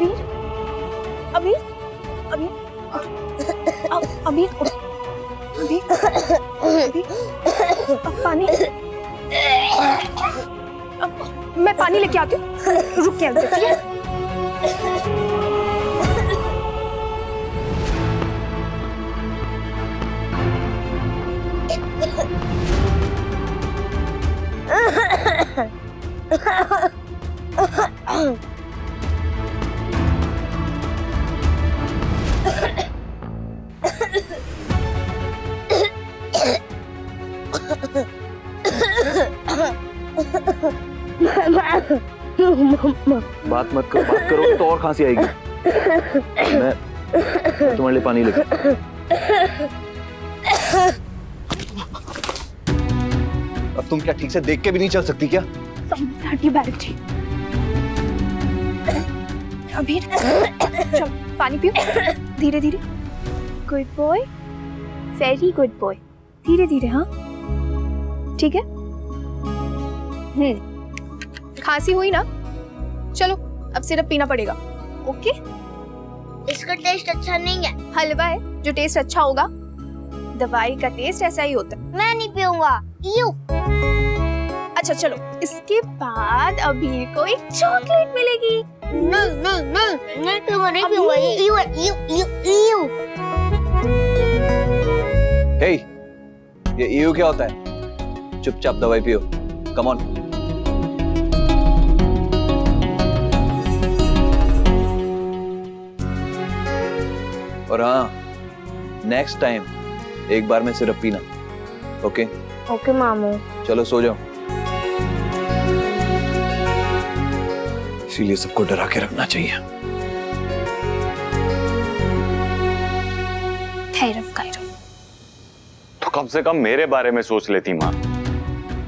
अबीर, अबीर, अबीर, अबीर, अबीर, अबीर, पानी। मैं पानी लेके आती हूँ, रुक के आती हूँ, ठीक है? बात मत करो तो और खांसी आएगी। मैं तुम्हारे लिए पानी लेके। अब तुम क्या ठीक से देख के भी नहीं चल सकती क्या? बैठिए। अबीर, चल पानी पियो, धीरे धीरे। Good boy, very good boy, धीरे धीरे। हाँ ठीक है। खांसी हुई ना? चलो अब सिरप पीना पड़ेगा। ओके? इसका टेस्ट अच्छा नहीं है। हलवा है, जो टेस्ट अच्छा होगा। दवाई का टेस्ट ऐसा ही होता है। मैं नहीं पीऊंगा। अच्छा चलो, इसके बाद अबीर को एक चॉकलेट मिलेगी। नहीं पीऊंगा। हे, ये ईयू क्या होता है? चुपचाप दवाई पियो। Come on. और हाँ, नेक्स्ट टाइम एक बार में सिरप पीना। ओके? ओके मामू। चलो सो जाओ। इसीलिए सबको डरा के रखना चाहिए। तो कम से कम मेरे बारे में सोच लेती माँ।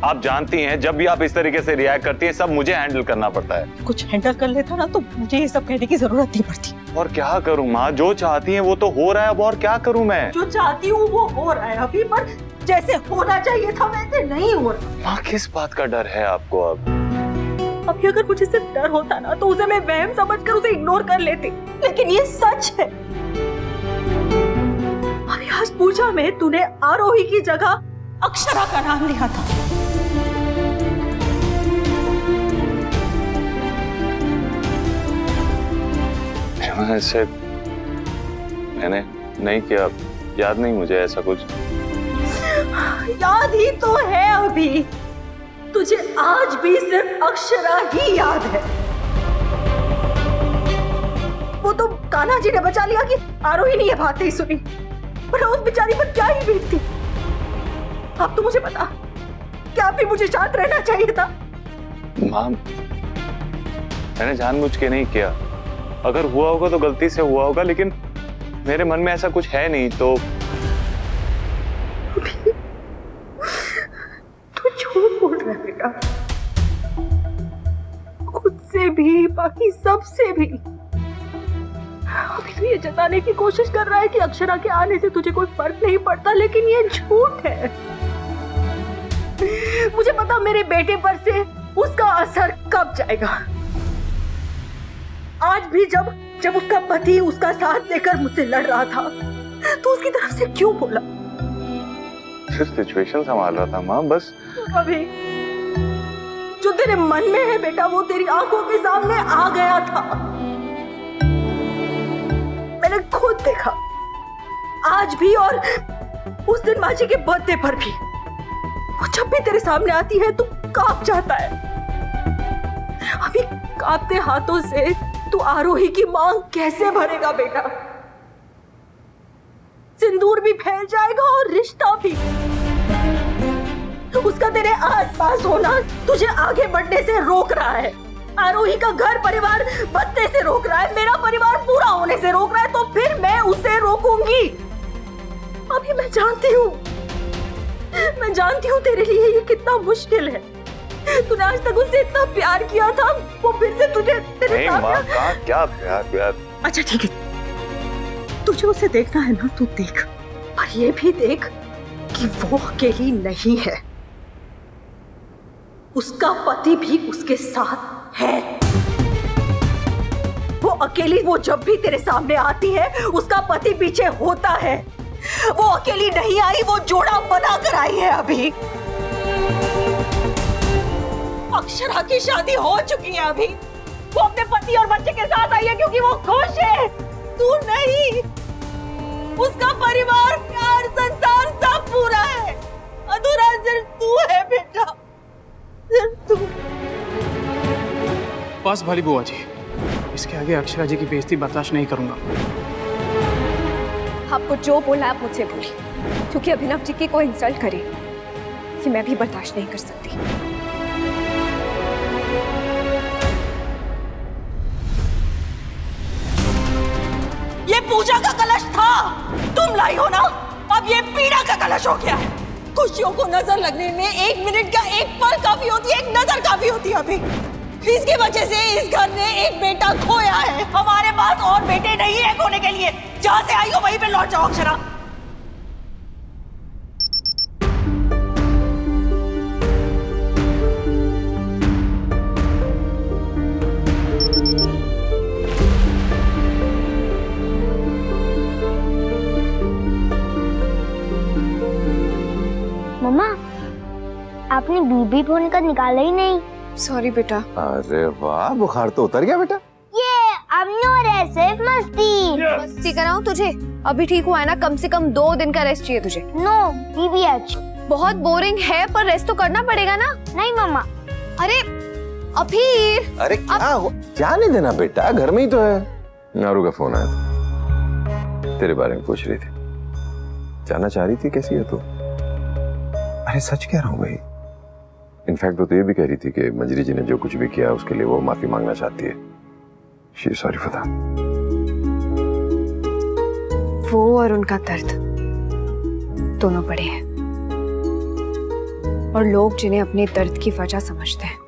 आप जानती हैं जब भी आप इस तरीके से रिएक्ट करती हैं सब मुझे हैंडल करना पड़ता है। कुछ हैंडल कर लेता ना तो मुझे ये सब कहने की जरूरत नहीं पड़ती। और क्या करूं माँ, जो चाहती हैं वो तो हो रहा है। अब और क्या करूं मैं? जो चाहती हूँ वो हो रहा है अभी, पर जैसे होना चाहिए था वैसे नहीं हो रहा। माँ किस बात का डर है आपको अब? अभी अगर मुझे से डर होता ना तो उसे मैं वहम समझकर उसे इग्नोर कर लेती, लेकिन ये सच है। अभी आज पूजा में तूने आरोही की जगह अक्षरा का नाम लिया था। ऐसे मैंने नहीं किया, याद नहीं मुझे ऐसा कुछ। याद ही तो है अभी, तुझे आज भी सिर्फ अक्षरा ही याद है। वो तो कान्हा जी ने बचा लिया कि आरोही ने ये बात नहीं सुनी, पर उस बेचारी पर क्या ही बीतती। अब तो मुझे बता, क्या भी मुझे शांत रहना चाहिए था? माँ मैंने जानबूझ के नहीं किया। अगर हुआ होगा तो गलती से हुआ होगा, लेकिन मेरे मन में ऐसा कुछ है नहीं। तो तू झूठ बोल रहा है बेटा, खुद से भी बाकी सब से भी। अभी तो ये जताने की कोशिश कर रहा है कि अक्षरा के आने से तुझे कोई फर्क नहीं पड़ता, लेकिन ये झूठ है। मुझे पता मेरे बेटे पर से उसका असर कब जाएगा। आज भी जब उसका पति उसका साथ देकर मुझसे लड़ रहा था तो उसकी तरफ से क्यों बोला? सिर्फ सिचुएशन संभाल रहा था माँ, बस। अभी जो तेरे मन में है बेटा वो तेरी आंखों के सामने आ गया था। मैंने खुद देखा, आज भी और उस दिन माँ जी के बर्थडे पर भी। वो जब भी तेरे सामने आती है तू कांप जाता है। अभी कांपते हाथों से तू आरोही की मांग कैसे भरेगा बेटा? सिंदूर भी फैल जाएगा और रिश्ता भी। उसका तेरे आसपास होना तुझे आगे बढ़ने से रोक रहा है। आरोही का घर परिवार बसने से रोक रहा है, मेरा परिवार पूरा होने से रोक रहा है, तो फिर मैं उसे रोकूंगी। अभी मैं जानती हूँ तेरे लिए ये कितना मुश्किल है। तूने आज तक उससे इतना प्यार किया था, वो फिर से तुझे तेरे सामने। क्या प्यार? अच्छा ठीक है, तुझे उसे देखना है ना, तू देख, पर ये भी देख कि वो अकेली नहीं है, उसका पति भी उसके साथ है। वो अकेली वो जब भी तेरे सामने आती है उसका पति पीछे होता है। वो अकेली नहीं आई, वो जोड़ा बना कर आई है। अभी अक्षरा की शादी हो चुकी है। अभी वो अपने पति और बच्चे के साथ आई है क्योंकि वो खुश है। तू नहीं, उसका परिवार, प्यार, संसार सब पूरा है। अधूरा सिर्फ तू है बेटा, सिर्फ तू। बस भली बुआ जी, इसके आगे अक्षरा जी की बेइज्जती बर्दाश्त नहीं करूंगा। आपको जो बोला आप मुझसे बोलिए, क्योंकि अभिनव जी की कोई इंसल्ट करे ये मैं भी बर्दाश्त नहीं कर सकती। ये पूजा का कलश था, तुम लाई हो ना, अब ये पीड़ा का कलश हो गया है। खुशियों को नजर लगने में 1 मिनट का एक पल काफी होती है, एक नजर काफी होती है। अभी इसकी वजह से इस घर ने एक बेटा खोया है। हमारे पास और बेटे नहीं है खोने के लिए। जहां से आई हो वहीं पे लौट जाओ अक्षरा। मम्मा, आपने बीबी फोन का निकाला ही नहीं। सॉरी बेटा। अरे वाह, बुखार तो उतर गया बेटा। ये अब नो रेस्ट, सिर्फ मस्ती। मस्ती कराऊं तुझे? अभी ठीक हुआ है ना, कम से कम 2 दिन का रेस्ट चाहिए तुझे। नो बीबीएच। बहुत बोरिंग है पर रेस्ट तो करना पड़ेगा ना। नहीं मम्मा। अरे अभी अरे क्या हो, जाने देना बेटा, घर में ही तो है। नारू का फोन आया था, तेरे बारे में पूछ रही थी, जानना चाह रही थी कैसी है तू। अरे सच कह रहा हूँ भाई, इनफैक्ट वो तो ये भी कह रही थी कि मंजरी जी ने जो कुछ भी किया उसके लिए वो माफी मांगना चाहती है। She is sorry for that. वो और उनका दर्द दोनों बड़े हैं और लोग जिन्हें अपने दर्द की वजह समझते हैं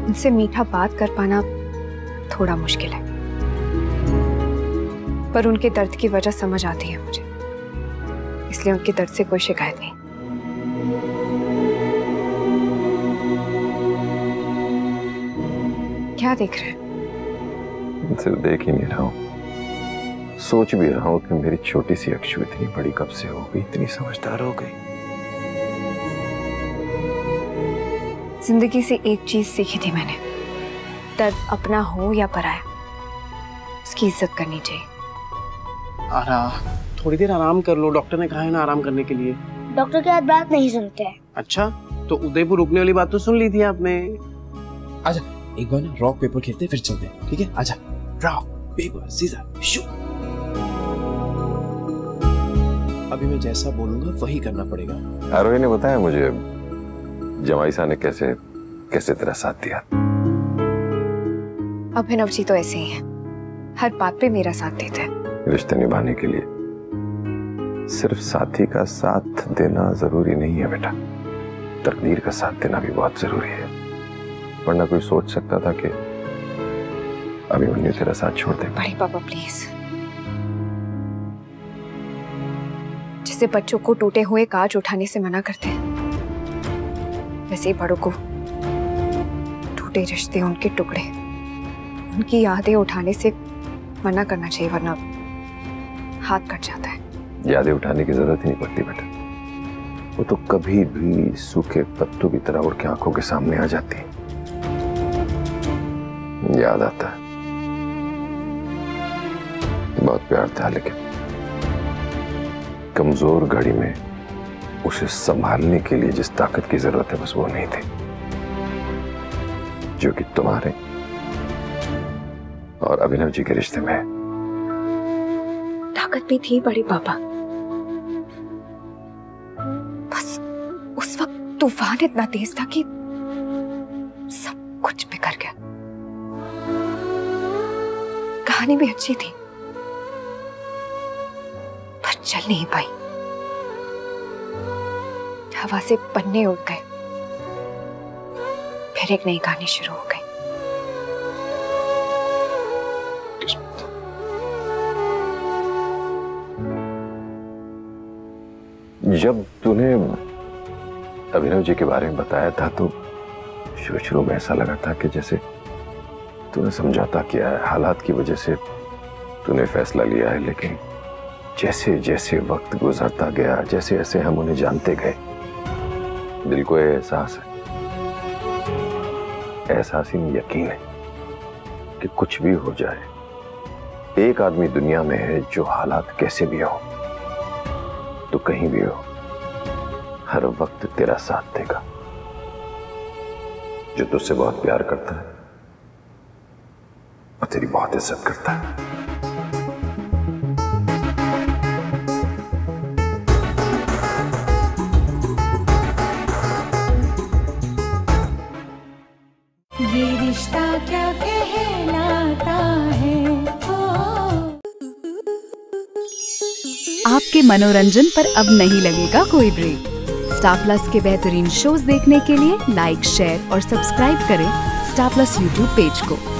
उनसे मीठा बात कर पाना थोड़ा मुश्किल है, पर उनके दर्द की वजह समझ आती है मुझे, इसलिए उनके दर्द से कोई शिकायत नहीं। क्या देख रहे हैं? सिर्फ देख ही नहीं रहा हूँ, सोच भी रहा हूँ कि मेरी छोटी सी अक्षु इतनी बड़ी कब से हो गई, इतनी समझदार हो गई। जिंदगी से एक चीज सीखी थी मैंने, दर्द अपना हो या पराया, उसकी इज्जत करनी चाहिए। थोड़ी देर आराम कर लो, डॉक्टर ने कहा है ना आराम करने के लिए। डॉक्टर की बात नहीं सुनते हैं। अच्छा, तो उदयपुर रुकने वाली बात तो सुन ली थी आपने। आजा, एक बार ना रॉक पेपर खेलते फिर चलते हैं, ठीक है? आजा, रॉक पेपर सीजर शू। अभी मैं जैसा बोलूंगा वही करना पड़ेगा। आरोही ने बताया मुझे जमाई साहब ने कैसे कैसे तेरा साथ दिया। अभिनव जी तो ऐसे ही हैं, हर बात पे मेरा साथ देते हैं। रिश्ते निभाने के लिए सिर्फ साथी का साथ देना जरूरी नहीं है बेटा, तकदीर का साथ देना भी बहुत जरूरी है। वरना कोई सोच सकता था कि अभिमन्यु तेरा साथ छोड़ दे। बड़े पापा प्लीज, जैसे बच्चों को टूटे हुए कांच उठाने से मना करते हैं, वैसे ही बड़ों को टूटे रिश्ते, उनके टुकड़े, उनकी यादें उठाने से मना करना चाहिए, वरना हाथ कट जाता है। यादें उठाने की जरूरत ही नहीं पड़ती बेटा, वो तो कभी भी सूखे पत्तों की तरह उड़ के आंखों के सामने आ जाती है। याद आता है, बहुत प्यार था, लेकिन कमजोर घड़ी में उसे संभालने के लिए जिस ताकत की जरूरत है बस वो नहीं थी, जो कि तुम्हारे और अभिनव जी के रिश्ते में है। ताकत भी थी बड़े पापा, बस उस वक्त तूफान इतना तेज था कि सब कुछ बिखर गया। कहानी भी अच्छी थी पर चल नहीं पाई, हवा से पन्ने उड़ गए, फिर एक नई कहानी शुरू हो गई। जब तूने अभिनव जी के बारे में बताया था तो शुरू में ऐसा लगा था कि जैसे तूने समझौता किया है, हालात की वजह से तूने फैसला लिया है, लेकिन जैसे जैसे वक्त गुजरता गया, जैसे जैसे हम उन्हें जानते गए, दिल को ये एहसास है, एहसास ही नहीं यकीन है कि कुछ भी हो जाए, एक आदमी दुनिया में है जो हालात कैसे भी हो, तो कहीं भी हो, हर वक्त तेरा साथ देगा, जो तुझसे बहुत प्यार करता है और तेरी बहुत इज्जत करता है। ये रिश्ता क्या कहलाता है। आपके मनोरंजन पर अब नहीं लगेगा कोई ब्रेक। स्टार प्लस के बेहतरीन शोज देखने के लिए लाइक, शेयर और सब्सक्राइब करें स्टार प्लस यूट्यूब पेज को।